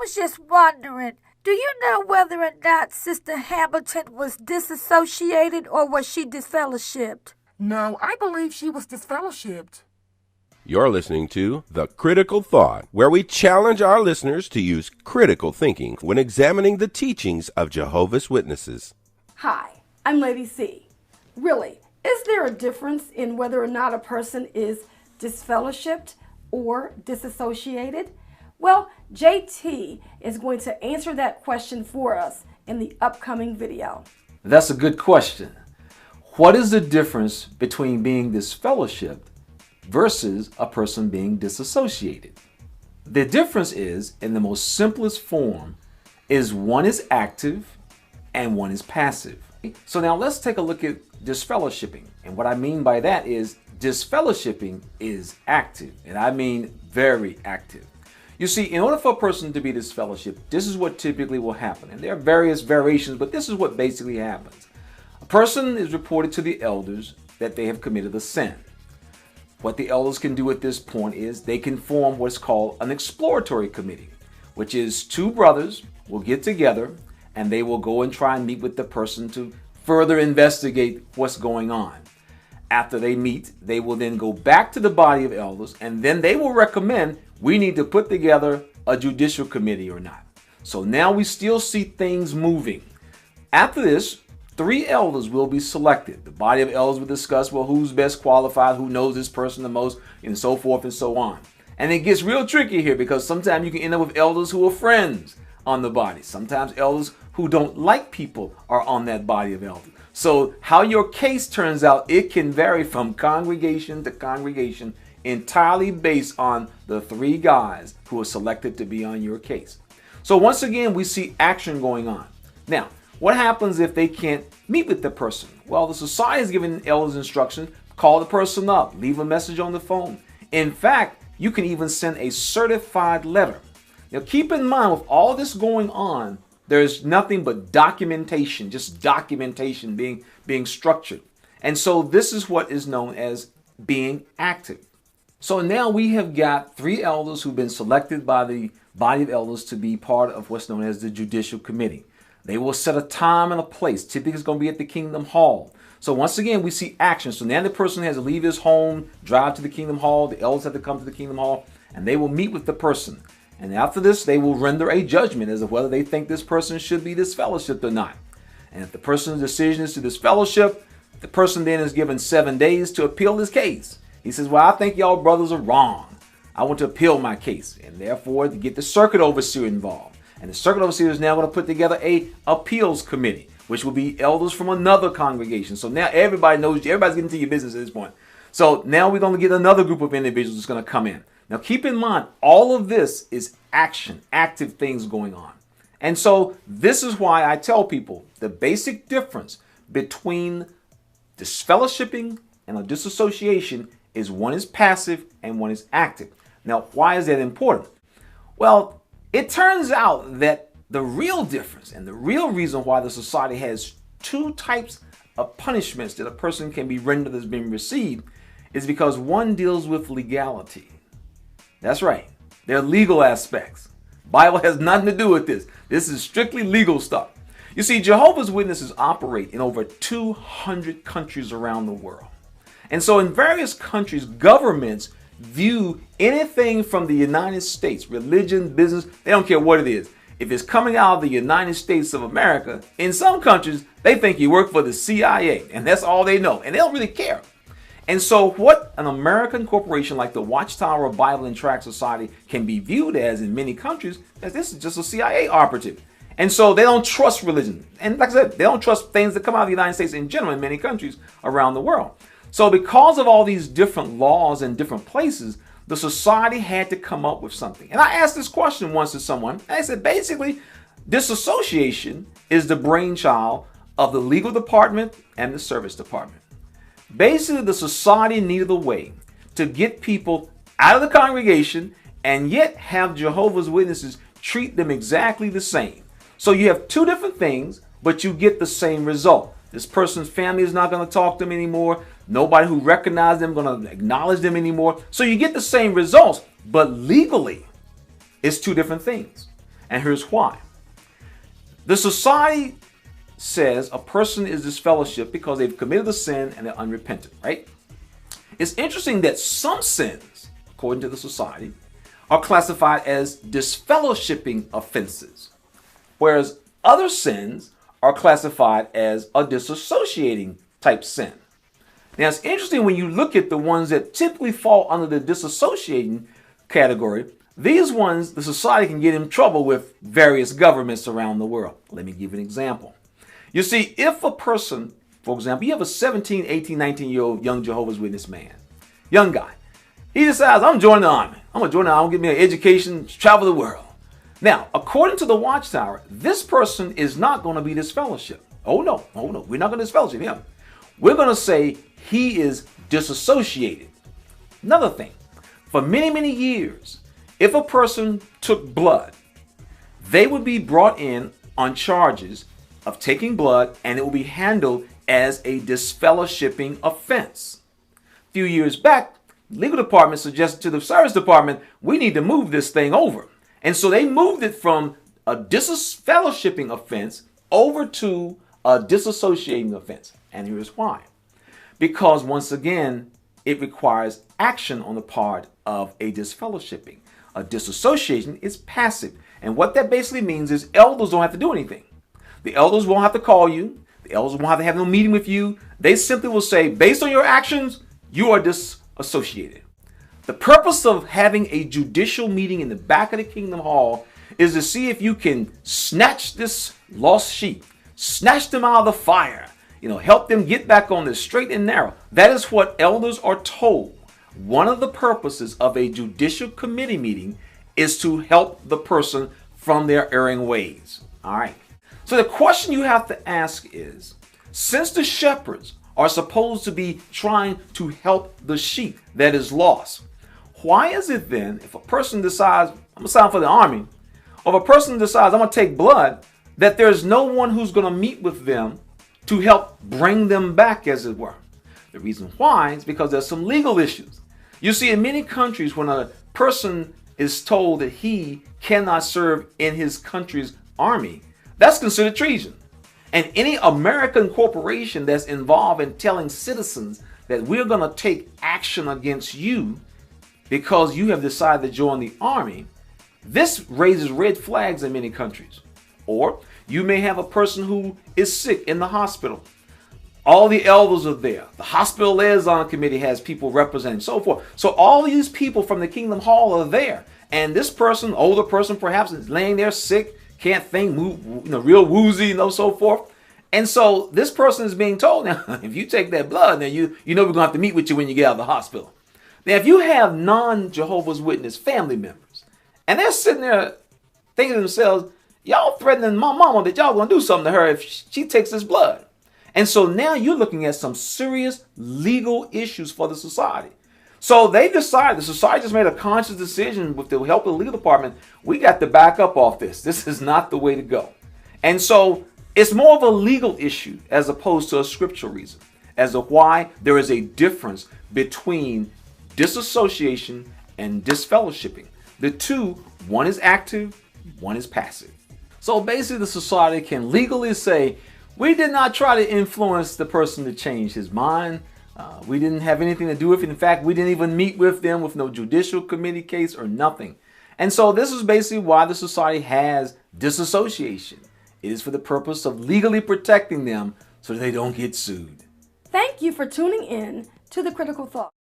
was just wondering, do you know whether or not Sister Hamilton was disassociated or was she disfellowshipped? No, I believe she was disfellowshipped. You're listening to The Critical Thought, where we challenge our listeners to use critical thinking when examining the teachings of Jehovah's Witnesses. Hi, I'm Lady C. Really, is there a difference in whether or not a person is disfellowshipped or disassociated? Well, JT is going to answer that question for us in the upcoming video. That's a good question. What is the difference between being disfellowshipped versus a person being disassociated? The difference is, in the most simplest form, is one is active and one is passive. So now let's take a look at disfellowshipping. And what I mean by that is disfellowshipping is active, and I mean very active. You see, in order for a person to be disfellowshipped, this is what typically will happen. And there are various variations, but this is what basically happens. A person is reported to the elders that they have committed a sin. What the elders can do at this point is they can form what's called an exploratory committee, which is two brothers will get together and they will go and try and meet with the person to further investigate what's going on. After they meet, they will then go back to the body of elders and then they will recommend we need to put together a judicial committee or not. So now we still see things moving. After this, 3 elders will be selected. The body of elders will discuss, well, who's best qualified, who knows this person the most, and so forth and so on. And it gets real tricky here because sometimes you can end up with elders who are friends on the body. Sometimes elders who don't like people are on that body of elders. So how your case turns out, it can vary from congregation to congregation, entirely based on the 3 guys who are selected to be on your case. So once again, we see action going on. Now, what happens if they can't meet with the person? Well, the society is giving elders instruction, call the person up, leave a message on the phone. In fact, you can even send a certified letter. Now, keep in mind, with all this going on, there's nothing but documentation, just documentation being structured. And so this is what is known as being active. So now we have got 3 elders who've been selected by the body of elders to be part of what's known as the judicial committee. They will set a time and a place. Typically it's going to be at the Kingdom Hall. So once again, we see action. So now the person has to leave his home, drive to the Kingdom Hall. The elders have to come to the Kingdom Hall and they will meet with the person. And after this, they will render a judgment as to whether they think this person should be disfellowshipped or not. And if the person's decision is to disfellowship, the person then is given 7 days to appeal his case. He says, well, I think y'all brothers are wrong. I want to appeal my case. And therefore, to get the circuit overseer involved. And the circuit overseer is now going to put together a appeals committee, which will be elders from another congregation. So now everybody knows you. Everybody's getting to your business at this point. So now we're going to get another group of individuals that's going to come in. Now keep in mind, all of this is action, active things going on. And so this is why I tell people the basic difference between disfellowshipping and a disassociation is one is passive and one is active. Now, why is that important? Well, it turns out that the real difference and the real reason why the society has 2 types of punishments that a person can be rendered as being received is because one deals with legality. That's right. There are legal aspects. Bible has nothing to do with this. This is strictly legal stuff. You see, Jehovah's Witnesses operate in over 200 countries around the world. And so in various countries, governments view anything from the United States, religion, business, they don't care what it is. If it's coming out of the United States of America, in some countries, they think you work for the CIA, and that's all they know, and they don't really care. And so what an American corporation like the Watchtower Bible and Tract Society can be viewed as in many countries, as this is just a CIA operative. And so they don't trust religion. And like I said, they don't trust things that come out of the United States in general in many countries around the world. So because of all these different laws in different places, the society had to come up with something. And I asked this question once to someone, and I said, basically, disassociation is the brainchild of the legal department and the service department. Basically, the society needed a way to get people out of the congregation and yet have Jehovah's Witnesses treat them exactly the same. So you have 2 different things, but you get the same result. This person's family is not going to talk to them anymore. Nobody who recognizes them is going to acknowledge them anymore. So you get the same results, but legally, it's 2 different things. And here's why. The society says a person is disfellowshipped because they've committed a sin and they're unrepentant, right? It's interesting that some sins, according to the society, are classified as disfellowshipping offenses, whereas other sins are classified as a disassociating type sin. Now, it's interesting when you look at the ones that typically fall under the disassociating category. These ones, the society can get in trouble with various governments around the world. Let me give you an example. You see, if a person, for example, you have a 17, 18, 19-year-old young Jehovah's Witness man, young guy, he decides, I'm joining the army. I'm going to join the army, I'm going to get me an education, travel the world. Now, according to the Watchtower, this person is not going to be disfellowshipped. Oh no, we're not going to disfellowship him. We're going to say he is disassociated. Another thing, for many, many years, if a person took blood, they would be brought in on charges of taking blood, and it will be handled as a disfellowshipping offense. A few years back, the legal department suggested to the service department, we need to move this thing over. And so they moved it from a disfellowshipping offense over to a disassociating offense. And here's why. Because once again, it requires action on the part of a disfellowshipping. A disassociation is passive. And what that basically means is elders don't have to do anything. The elders won't have to call you. The elders won't have to have no meeting with you. They simply will say, based on your actions, you are disassociated. The purpose of having a judicial meeting in the back of the Kingdom Hall is to see if you can snatch this lost sheep, snatch them out of the fire, help them get back on the straight and narrow. That is what elders are told. One of the purposes of a judicial committee meeting is to help the person from their erring ways. All right. So the question you have to ask is, since the shepherds are supposed to be trying to help the sheep that is lost, why is it then, if a person decides, I'm going to sign for the army, or if a person decides, I'm going to take blood, that there's no one who's going to meet with them to help bring them back, as it were? The reason why is because there's some legal issues. You see, in many countries, when a person is told that he cannot serve in his country's army, that's considered treason. And any American corporation that's involved in telling citizens that we're going to take action against you because you have decided to join the army, this raises red flags in many countries. Or you may have a person who is sick in the hospital. All the elders are there. The hospital liaison committee has people representing, so forth. So all these people from the Kingdom Hall are there. And this person, older person perhaps, is laying there sick, can't think, move, real woozy, so forth. And so this person is being told, now, if you take that blood, then you know we're going to have to meet with you when you get out of the hospital. Now, if you have non-Jehovah's Witness family members, and they're sitting there thinking to themselves, y'all threatening my mama that y'all going to do something to her if she takes this blood. And so now you're looking at some serious legal issues for the society. So they decided, the society just made a conscious decision with the help of the legal department, we got to back up off this. This is not the way to go. And so it's more of a legal issue as opposed to a scriptural reason as to why there is a difference between disassociation and disfellowshipping. The two, one is active, one is passive. So basically the society can legally say, we did not try to influence the person to change his mind. We didn't have anything to do with it. In fact, we didn't even meet with them with no judicial committee case or nothing. And so this is basically why the society has disassociation. It is for the purpose of legally protecting them so that they don't get sued. Thank you for tuning in to The Critical Thought.